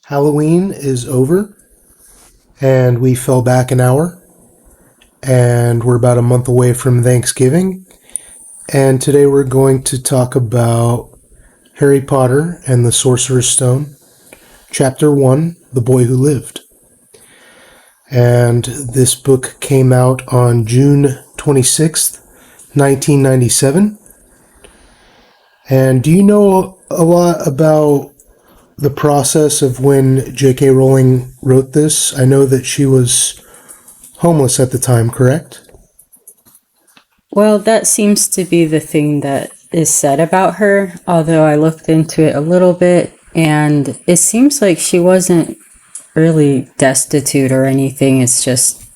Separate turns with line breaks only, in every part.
Halloween is over, and we fell back an hour, and we're about a month away from Thanksgiving. And today we're going to talk about Harry Potter and the Sorcerer's Stone, Chapter 1, The Boy Who Lived. And this book came out on June 26th, 1997. And do you know a lot about the process of when J.K. Rowling wrote this? I know that she was homeless at the time, correct?
Well, that seems to be the thing that is said about her, although I looked into it a little bit, and it seems like she wasn't really destitute or anything. It's just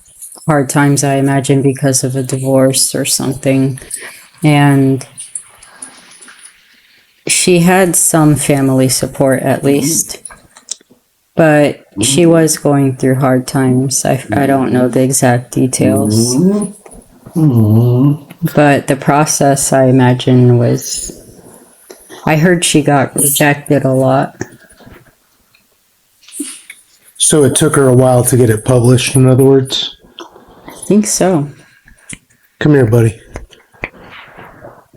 hard times, I imagine, because of a divorce or something. And she had some family support at least, but she was going through hard times. I don't know the exact details. But the process, I imagine, I heard she got rejected a lot.
So it took her a while to get it published, in other words?
I think so.
Come here, buddy.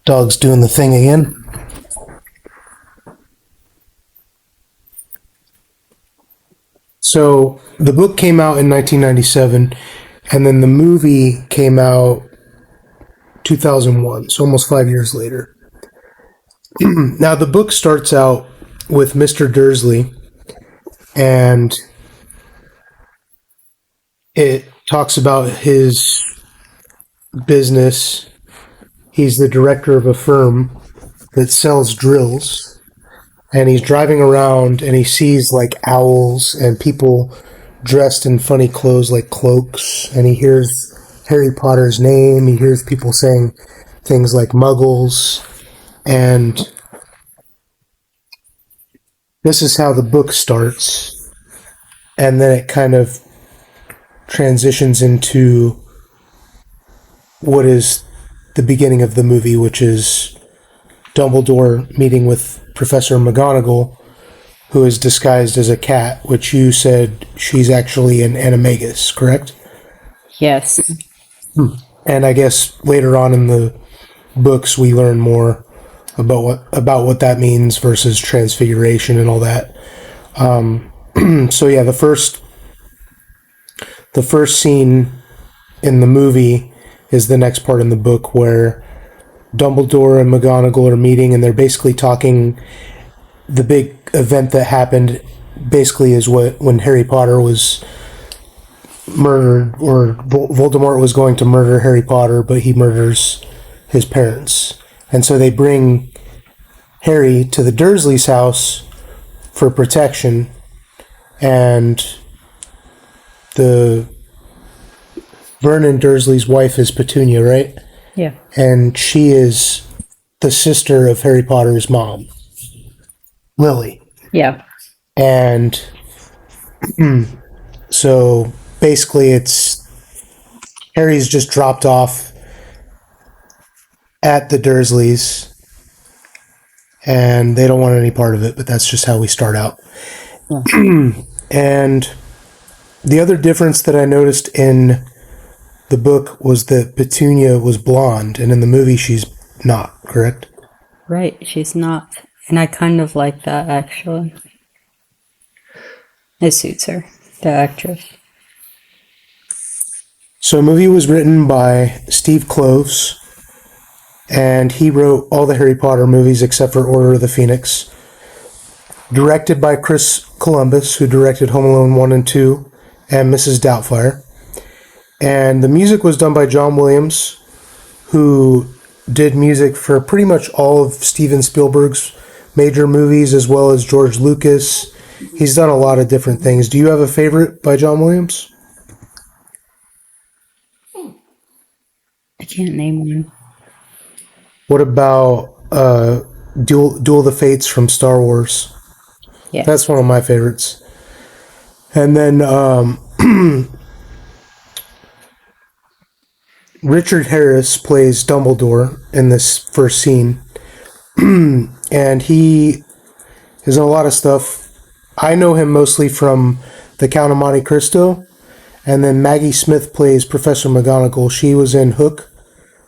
Dog's doing the thing again. So the book came out in 1997, and then the movie came out 2001, so almost 5 years later. Now, the book starts out with Mr. Dursley, and it talks about his business. He's the director of a firm that sells drills, and he's driving around and he sees like owls and people dressed in funny clothes like cloaks, and he hears Harry Potter's name. He hears people saying things like muggles, and this is how the book starts, and then it kind of transitions into what is the beginning of the movie, which is Dumbledore meeting with Professor McGonagall, who is disguised as a cat, which you said she's actually an animagus, correct?
Yes.
And I guess later on in the books we learn more about what that means versus transfiguration and all that. So yeah, the first scene in the movie is the next part in the book, where Dumbledore and McGonagall are meeting, and they're basically talking. The big event that happened basically is when Harry Potter was murdered, or Voldemort was going to murder Harry Potter, but he murders his parents. And so they bring Harry to the Dursleys' house for protection, and the Vernon Dursley's wife is Petunia, right?
Yeah.
And she is the sister of Harry Potter's mom, Lily.
Yeah.
And so basically it's Harry's just dropped off at the Dursleys, and they don't want any part of it, but that's just how we start out. Yeah. And the other difference that I noticed in the book was that Petunia was blonde, and in the movie she's not, correct?
Right, she's not. And I kind of like that, actually. It suits her, the actress.
So the movie was written by Steve Kloves, and he wrote all the Harry Potter movies except for Order of the Phoenix. Directed by Chris Columbus, who directed Home Alone 1 and 2 and Mrs. Doubtfire. And the music was done by John Williams, who did music for pretty much all of Steven Spielberg's major movies, as well as George Lucas. He's done a lot of different things. Do you have a favorite by John Williams?
I can't name one.
What about Duel of the Fates from Star Wars?
Yeah.
That's one of my favorites. And then Richard Harris plays Dumbledore in this first scene. And he is in a lot of stuff. I know him mostly from The Count of Monte Cristo, and then Maggie Smith plays Professor McGonagall. She was in Hook.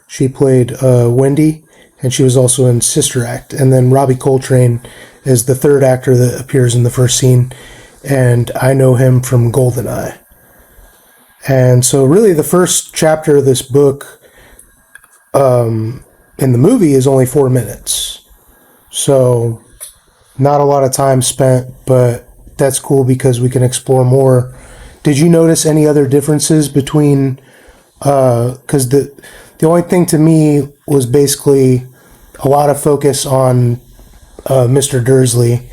She played Wendy, and she was also in Sister Act. And then Robbie Coltrane is the third actor that appears in the first scene, and I know him from Goldeneye. And so, really, the first chapter of this book in the movie is only 4 minutes. So, not a lot of time spent, but that's cool because we can explore more. Did you notice any other differences between? Because the only thing to me was basically a lot of focus on Mr. Dursley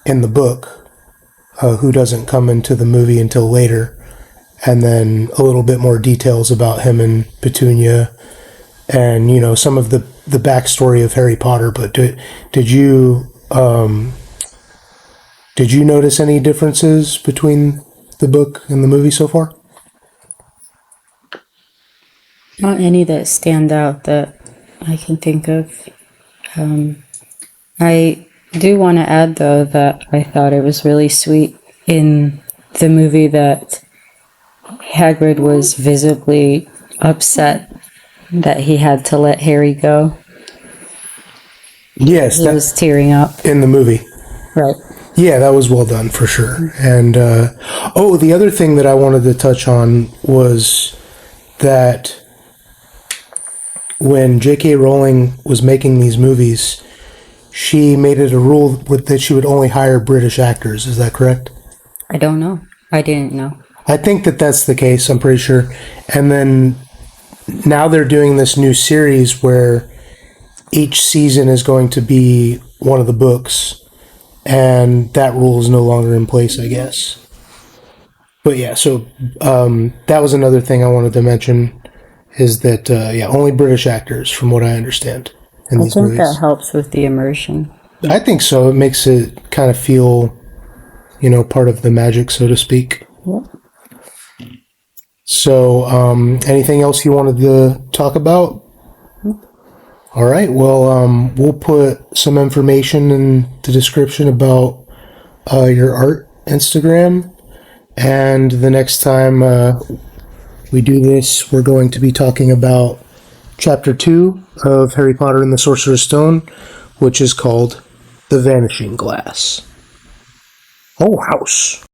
in the book, who doesn't come into the movie until later, and then a little bit more details about him and Petunia, and some of the backstory of Harry Potter. But did you did you notice any differences between the book and the movie so far?
Not any that stand out that I can think of. I do want to add, though, that I thought it was really sweet in the movie that Hagrid was visibly upset that he had to let Harry go.
Yes,
He was tearing up.
in the movie.
Right.
Yeah, that was well done for sure. And the other thing that I wanted to touch on was that when J.K. Rowling was making these movies, she made it a rule that she would only hire British actors. Is that correct?
I don't know. I didn't know.
I think that that's the case. I'm pretty sure. And then now they're doing this new series where each season is going to be one of the books, and that rule is no longer in place, I guess. But yeah, so that was another thing I wanted to mention is that only British actors, from what I understand, in
I
these
think
movies.
that helps with the immersion.
I think so. It makes it kind of feel, part of the magic, so to speak.
Yep.
So, anything else you wanted to talk about? All right. Well, we'll put some information in the description about your art Instagram. And the next time we do this, we're going to be talking about Chapter 2 of Harry Potter and the Sorcerer's Stone, which is called The Vanishing Glass. Oh, house.